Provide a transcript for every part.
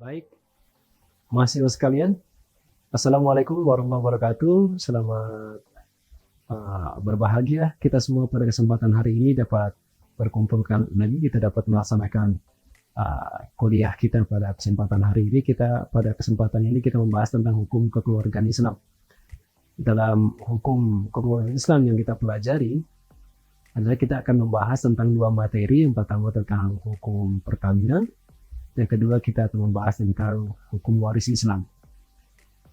Baik, mahasiswa sekalian, Assalamualaikum warahmatullahi wabarakatuh. Selamat berbahagia kita semua pada kesempatan hari ini dapat berkumpulkan lagi. Kita dapat melaksanakan kuliah kita pada kesempatan hari ini. Pada kesempatan ini kita membahas tentang hukum kekeluargaan Islam. Dalam hukum kekeluargaan Islam yang kita pelajari adalah kita akan membahas tentang dua materi. Yang pertama tentang hukum perkawinan. Yang kedua kita akan membahas tentang hukum waris Islam.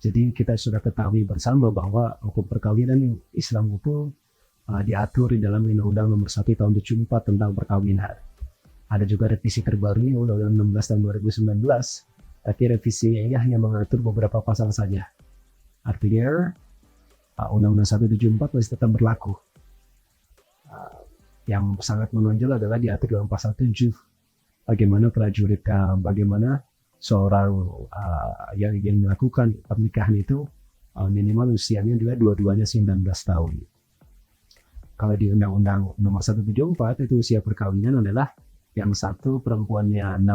Jadi kita sudah ketahui bersama bahwa hukum perkawinan Islam itu diatur di dalam Undang-Undang Nomor 1 Tahun 74 tentang perkawinan. Ada juga revisi terbaru Undang-Undang 16 Tahun 2019, tapi revisinya ini hanya mengatur beberapa pasal saja. Artinya Undang-Undang 174 masih tetap berlaku. Yang sangat menonjol adalah diatur dalam pasal 7. Bagaimana prajurit, bagaimana seorang yang melakukan pernikahan itu minimal usianya juga dua-duanya 19 tahun. Kalau di Undang-Undang Nomor 174 itu usia perkawinan adalah yang satu perempuannya 16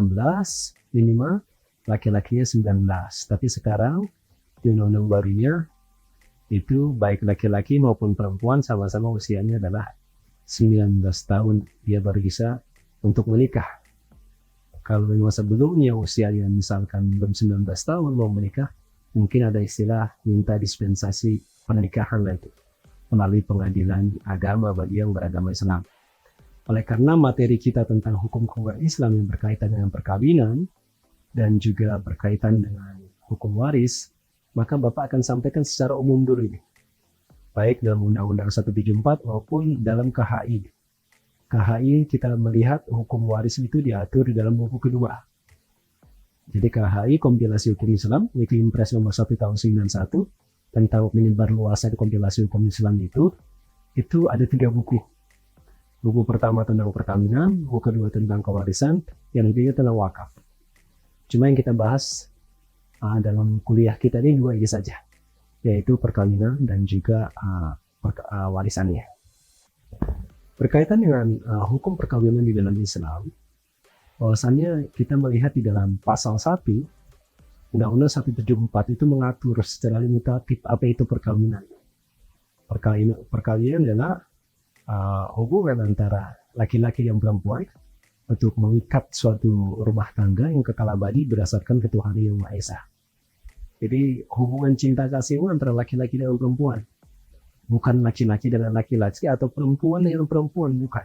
minimal, laki-lakinya 19. Tapi sekarang di Undang-Undang barunya itu baik laki-laki maupun perempuan sama-sama usianya adalah 19 tahun dia baru bisa untuk menikah. Kalau memang sebelumnya usianya misalkan belum 19 tahun mau menikah, mungkin ada istilah minta dispensasi pernikahan itu melalui pengadilan agama bagi yang beragama Islam. Oleh karena materi kita tentang hukum keluarga Islam yang berkaitan dengan perkawinan dan juga berkaitan dengan hukum waris, maka Bapak akan sampaikan secara umum dulu ini. Baik dalam Undang-Undang 174 maupun dalam KHI. KHI kita melihat hukum waris itu diatur di dalam buku kedua. Jadi KHI kompilasi hukum Islam, Weekly Impres nomor 1 tahun 91 tentang menyebar luasan kompilasi hukum Islam itu ada 3 buku. Buku pertama tentang perkawinan, buku kedua tentang kewarisan, yang ketiga tentang wakaf. Cuma yang kita bahas dalam kuliah kita ini 2 ini saja, yaitu perkawinan dan juga warisannya. Berkaitan dengan hukum perkawinan di dalam Islam, bahwasannya kita melihat di dalam pasal 1 Undang-Undang 174 itu mengatur secara limitatif apa itu perkawinan. Perkawinan adalah hubungan antara laki-laki dan perempuan untuk mengikat suatu rumah tangga yang kekal abadi berdasarkan ketuhanan yang Maha Esa. Jadi hubungan cinta kasih antara laki-laki dan perempuan. Bukan laki-laki dengan laki-laki atau perempuan dengan perempuan, bukan.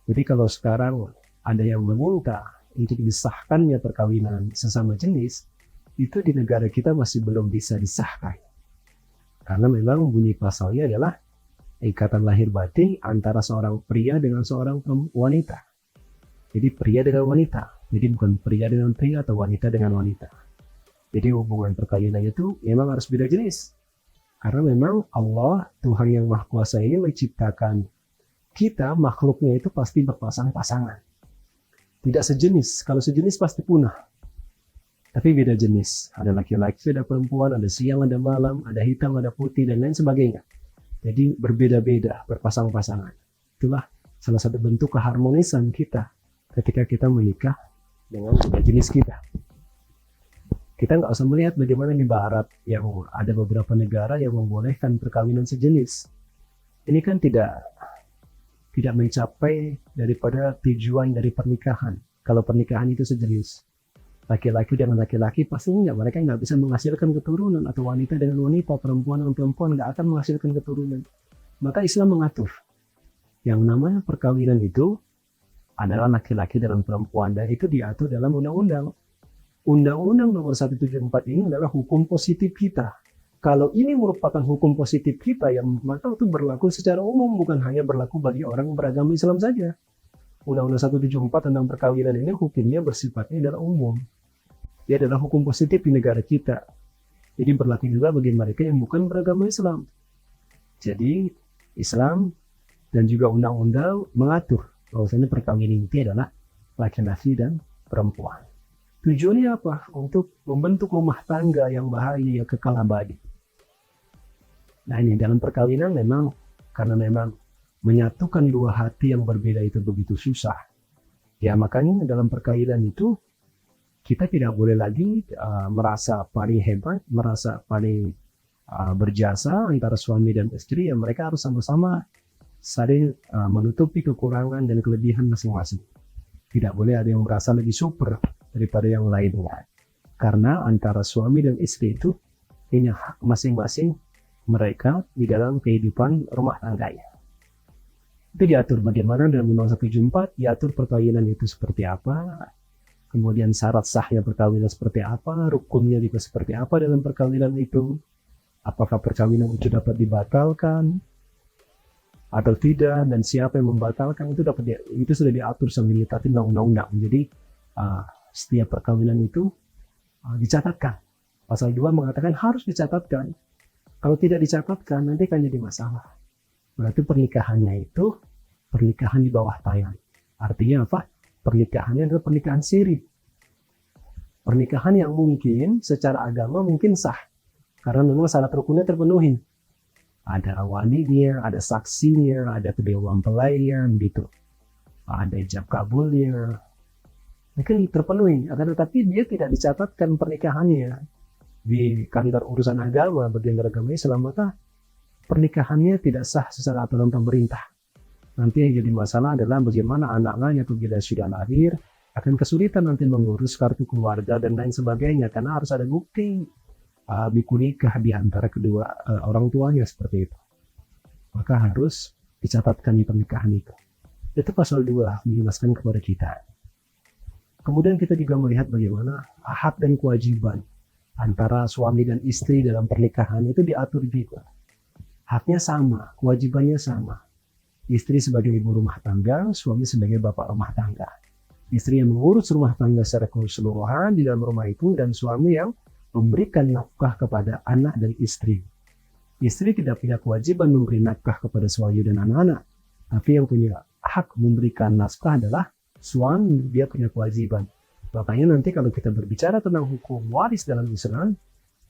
Jadi kalau sekarang ada yang meminta untuk disahkannya perkawinan sesama jenis, itu di negara kita masih belum bisa disahkan. Karena memang bunyi pasalnya adalah ikatan lahir batin antara seorang pria dengan seorang wanita. Jadi pria dengan wanita. Jadi bukan pria dengan pria atau wanita dengan wanita. Jadi hubungan perkawinan itu memang harus beda jenis. Karena memang Allah, Tuhan yang Maha Kuasa ini menciptakan kita, makhluknya itu pasti berpasang-pasangan. Tidak sejenis, kalau sejenis pasti punah. Tapi beda jenis, ada laki-laki, ada perempuan, ada siang, ada malam, ada hitam, ada putih, dan lain sebagainya. Jadi berbeda-beda, berpasang-pasangan. Itulah salah satu bentuk keharmonisan kita ketika kita menikah dengan beda jenis kita. Kita nggak usah melihat bagaimana di barat yang ada beberapa negara yang membolehkan perkawinan sejenis. Ini kan tidak mencapai daripada tujuan dari pernikahan. Kalau pernikahan itu sejenis, laki-laki dengan laki-laki pastinya mereka nggak bisa menghasilkan keturunan, atau wanita dengan wanita, perempuan dengan perempuan nggak akan menghasilkan keturunan. Maka Islam mengatur yang namanya perkawinan itu adalah laki-laki dengan perempuan, dan itu diatur dalam undang-undang. Undang-Undang Nomor 174 ini adalah hukum positif kita. Kalau ini merupakan hukum positif kita, yang maka itu berlaku secara umum, bukan hanya berlaku bagi orang beragama Islam saja. Undang-Undang 174 tentang perkawinan ini hukumnya bersifatnya adalah umum. Dia adalah hukum positif di negara kita. Jadi berlaku juga bagi mereka yang bukan beragama Islam. Jadi Islam dan juga undang-undang mengatur bahwasanya perkawinan itu adalah laki-laki dan perempuan. Tujuannya apa? Untuk membentuk rumah tangga yang bahagia, kekal abadi. Nah ini dalam perkawinan memang, karena memang menyatukan dua hati yang berbeda itu begitu susah. Ya makanya dalam perkawinan itu kita tidak boleh lagi merasa paling hebat, merasa paling berjasa antara suami dan istri. Ya, mereka harus sama-sama saling menutupi kekurangan dan kelebihan masing-masing. Tidak boleh ada yang merasa lebih super daripada yang lainnya. Karena antara suami dan istri itu punya hak masing-masing mereka di dalam kehidupan rumah tangganya. Itu diatur bagaimana dalam Undang-Undang 174, diatur perkawinan itu seperti apa, kemudian syarat sahnya perkawinan seperti apa, rukunnya juga seperti apa dalam perkawinan itu, apakah perkawinan itu dapat dibatalkan atau tidak, dan siapa yang membatalkan itu sudah diatur sebagai undang-undang. Jadi setiap perkawinan itu dicatatkan. Pasal 2 mengatakan harus dicatatkan. Kalau tidak dicatatkan nanti akan jadi masalah. Berarti pernikahannya itu pernikahan di bawah tangan. Artinya apa? Pernikahannya adalah pernikahan siri. Pernikahan yang mungkin secara agama mungkin sah. Karena memang syarat rukunnya terpenuhi. Ada walinya, ada saksinya, ada kedua mempelainya, gitu. Ada ijab kabulnya. Mungkin terpenuhi. Akan tetapi dia tidak dicatatkan pernikahannya di kantor urusan agama, bagian agama Islam, maka pernikahannya tidak sah secara aturan pemerintah. Nanti yang jadi masalah adalah bagaimana anak-anaknya apabila sudah lahir akan kesulitan nanti mengurus kartu keluarga dan lain sebagainya, karena harus ada bukti biku nikah di antara kedua orang tuanya seperti itu. Maka harus dicatatkan di pernikahan itu. Itu pasal 2 menjelaskan kepada kita. Kemudian kita juga melihat bagaimana hak dan kewajiban antara suami dan istri dalam pernikahan itu diatur juga. Haknya sama, kewajibannya sama. Istri sebagai ibu rumah tangga, suami sebagai bapak rumah tangga. Istri yang mengurus rumah tangga secara keseluruhan di dalam rumah itu, dan suami yang memberikan nafkah kepada anak dan istri. Istri tidak punya kewajiban memberi nafkah kepada suami dan anak-anak, tapi yang punya hak memberikan nafkah adalah suami. Dia punya kewajiban. Makanya nanti kalau kita berbicara tentang hukum waris dalam Islam,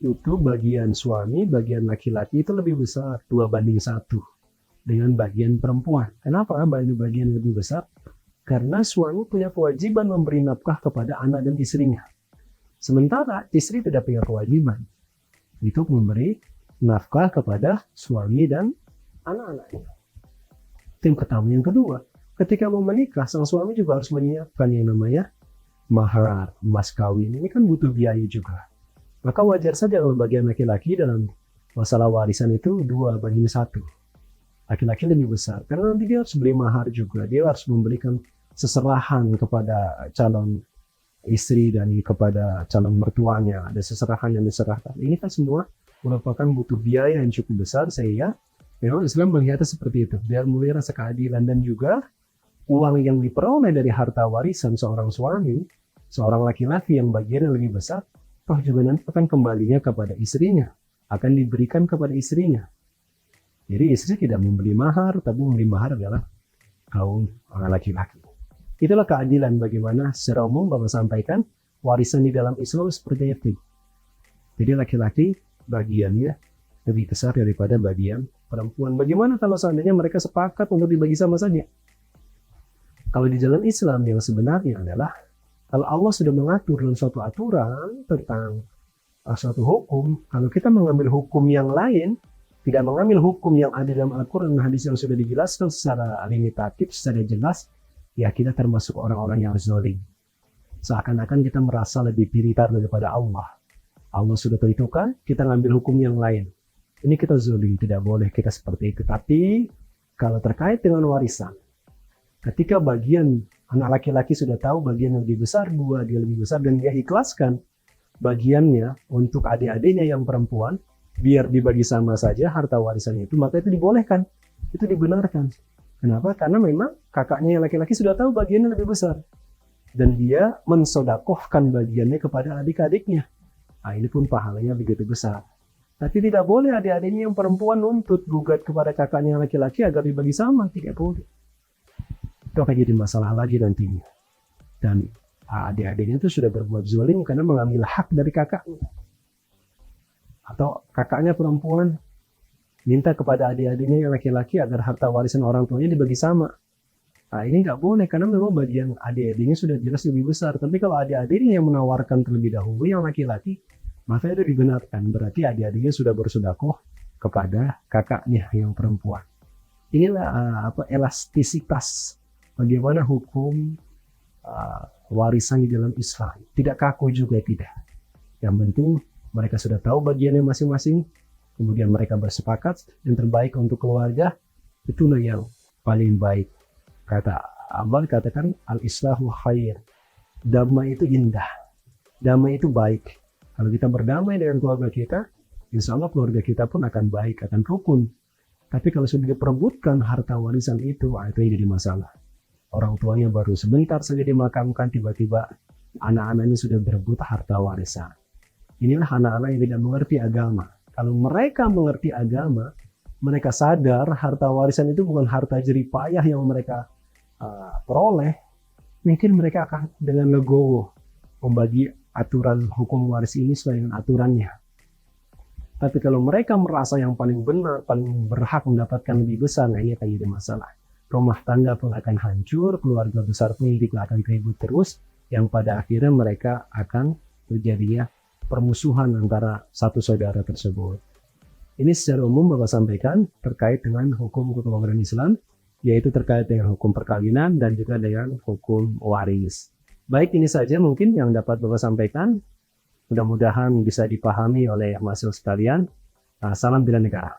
itu bagian suami, bagian laki-laki itu lebih besar 2:1 dengan bagian perempuan. Kenapa bagian lebih besar? Karena suami punya kewajiban memberi nafkah kepada anak dan istrinya. Sementara istri tidak punya kewajiban untuk memberi nafkah kepada suami dan anak-anaknya. Itu yang pertama. Yang kedua, ketika mau menikah, sang suami juga harus menyiapkan yang namanya mahar, mas kawin. Ini kan butuh biaya juga. Maka wajar saja kalau bagian laki-laki dalam masalah warisan itu 2:1. Laki-laki lebih besar, karena nanti dia harus beli mahar juga. Dia harus memberikan seserahan kepada calon istri dan kepada calon mertuanya. Ada seserahan yang diserahkan. Ini kan semua merupakan butuh biaya yang cukup besar, sehingga memang Islam melihatnya seperti itu. Biar mulai rasa keadilan, dan juga uang yang diperoleh dari harta warisan seorang suami, seorang laki-laki yang bagiannya lebih besar, toh juga nanti akan kembalinya kepada istrinya, akan diberikan kepada istrinya. Jadi istri tidak membeli mahar, tapi membeli mahar adalah kaum laki-laki. Itulah keadilan bagaimana secara umum Bapak sampaikan warisan di dalam Islam seperti itu. Jadi laki-laki bagiannya lebih besar daripada bagian perempuan. Bagaimana kalau seandainya mereka sepakat untuk dibagi sama saja? Kalau di jalan Islam yang sebenarnya adalah, kalau Allah sudah mengatur dalam suatu aturan tentang suatu hukum, kalau kita mengambil hukum yang lain, tidak mengambil hukum yang ada dalam Al-Quran dan hadis yang sudah dijelaskan secara limitatif, secara jelas, ya kita termasuk orang-orang yang zalim. Seakan-akan kita merasa lebih pintar daripada Allah. Allah sudah tentukan, kita ngambil hukum yang lain. Ini kita zalim, tidak boleh kita seperti itu. Tapi kalau terkait dengan warisan, ketika bagian anak laki-laki sudah tahu bagian yang lebih besar, dia lebih besar, dan dia ikhlaskan bagiannya untuk adik-adiknya yang perempuan, biar dibagi sama saja harta warisan itu, maka itu dibolehkan, itu dibenarkan. Kenapa? Karena memang kakaknya yang laki-laki sudah tahu bagiannya lebih besar, dan dia mensodakohkan bagiannya kepada adik-adiknya. Nah, ini pun pahalanya begitu besar. Tapi tidak boleh adik-adiknya yang perempuan nuntut gugat kepada kakaknya yang laki-laki agar dibagi sama, tidak boleh. Itu akan jadi masalah lagi nantinya. Dan adik-adiknya itu sudah berbuat zalim karena mengambil hak dari kakaknya. Atau kakaknya perempuan minta kepada adik-adiknya yang laki-laki agar harta warisan orang tuanya dibagi sama. Nah, ini nggak boleh karena memang bagian adik-adiknya sudah jelas lebih besar. Tapi kalau adik-adiknya yang menawarkan terlebih dahulu yang laki-laki, maka itu dibenarkan. Berarti adik-adiknya sudah bersedekah kepada kakaknya yang perempuan. Inilah elastisitas bagaimana hukum warisan di dalam Islam. Tidak kaku juga tidak. Yang penting mereka sudah tahu bagiannya masing-masing, kemudian mereka bersepakat yang terbaik untuk keluarga, itulah yang paling baik. Kata Allah katakan al-islahu khair. Damai itu indah. Damai itu baik. Kalau kita berdamai dengan keluarga kita, insya Allah keluarga kita pun akan baik, akan rukun. Tapi kalau sudah diperebutkan harta warisan itu yang jadi masalah. Orang tuanya baru sebentar saja dimakamkan, tiba-tiba anak-anaknya sudah berebut harta warisan. Inilah anak-anak yang tidak mengerti agama. Kalau mereka mengerti agama, mereka sadar harta warisan itu bukan harta jerih payah yang mereka peroleh, mungkin mereka akan dengan legowo membagi aturan hukum waris ini sesuai dengan aturannya. Tapi kalau mereka merasa yang paling benar, paling berhak mendapatkan lebih besar, nah ini akan jadi masalah. Rumah tangga pun akan hancur, keluarga besar pun juga akan ribut terus, yang pada akhirnya mereka akan terjadi permusuhan antara satu saudara tersebut. Ini secara umum Bapak sampaikan terkait dengan hukum kekeluargaan Islam, yaitu terkait dengan hukum perkawinan dan juga dengan hukum waris. Baik, ini saja mungkin yang dapat Bapak sampaikan. Mudah-mudahan bisa dipahami oleh mahasiswa sekalian. Salam bela negara.